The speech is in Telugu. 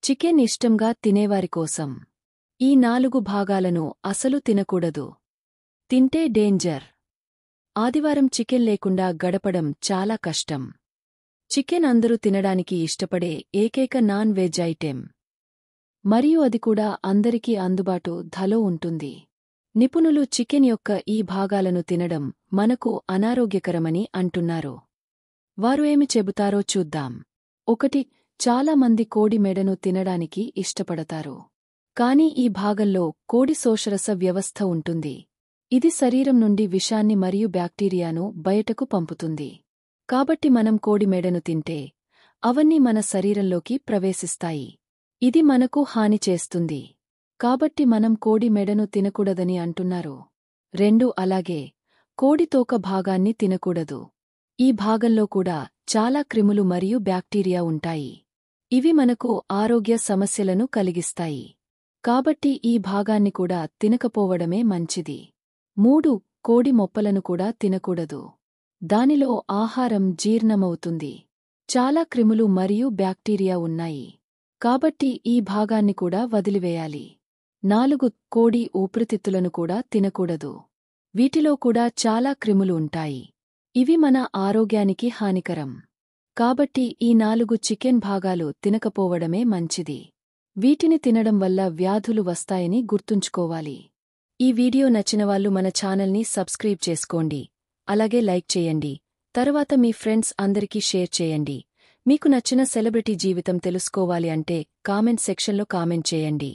చికెన్ ఇష్టంగా తినేవారికోసం. ఈ 4 భాగాలను అసలు తినకూడదు. తింటే డేంజర్. ఆదివారం చికెన్ లేకుండా గడపడం చాలా కష్టం. చికెన్ అందరూ తినడానికి ఇష్టపడే ఏకైక నాన్ వెజ్ ఐటెం. మరియు అది కూడా అందరికీ అందుబాటు ధలో ఉంటుంది. నిపుణులు చికెన్ యొక్క ఈ భాగాలను తినడం మనకు అనారోగ్యకరమని అంటున్నారు. వారు ఏమి చెబుతారో చూద్దాం. 1. చాలా మంది కోడి మెడను తినడానికి ఇష్టపడతారు. కానీ ఈ భాగంలో కోడి శోషరస వ్యవస్థ ఉంటుంది. ఇది శరీరం నుండి విషాన్ని మరియు బ్యాక్టీరియాను బయటకు పంపుతుంది. కాబట్టి మనం కోడి మెడను తింటే అవన్నీ మన శరీరంలోకి ప్రవేశిస్తాయి. ఇది మనకు హాని చేస్తుంది. కాబట్టి మనం కోడి మెడను తినకూడదని అంటున్నారు. 2. అలాగే కోడి తోక భాగాన్ని తినకూడదు. ఈ భాగంలో కూడా చాలా క్రిములు మరియు బ్యాక్టీరియా ఉంటాయి. ఇవి మనకు ఆరోగ్య సమస్యలను కలిగిస్తాయి. కాబట్టి ఈ భాగాన్ని కూడా తినకపోవడమే మంచిది. 3. కోడి మొప్పలను కూడా తినకూడదు. దానిలో ఆహారం జీర్ణమవుతుంది. చాలా క్రిములు మరియు బ్యాక్టీరియా ఉన్నాయి. కాబట్టి ఈ భాగాన్ని కూడా వదిలివేయాలి. 4. కోడి ఊపిరితిత్తులను కూడా తినకూడదు. వీటిలో కూడా చాలా క్రిములు ఉంటాయి. ఇవి మన ఆరోగ్యానికి హానికరం. కాబట్టి ఈ 4 చికెన్ భాగాలు తినకపోవడమే మంచిది. వీటిని తినడం వల్ల వ్యాధులు వస్తాయని గుర్తుంచుకోవాలి. ఈ వీడియో నచ్చినవాళ్లు మన ఛానల్ని సబ్స్క్రైబ్ చేసుకోండి. అలాగే లైక్ చేయండి. తరువాత మీ ఫ్రెండ్స్ అందరికీ షేర్ చేయండి. మీకు నచ్చిన సెలబ్రిటీ జీవితం తెలుసుకోవాలి అంటే కామెంట్ సెక్షన్లో కామెంట్ చేయండి.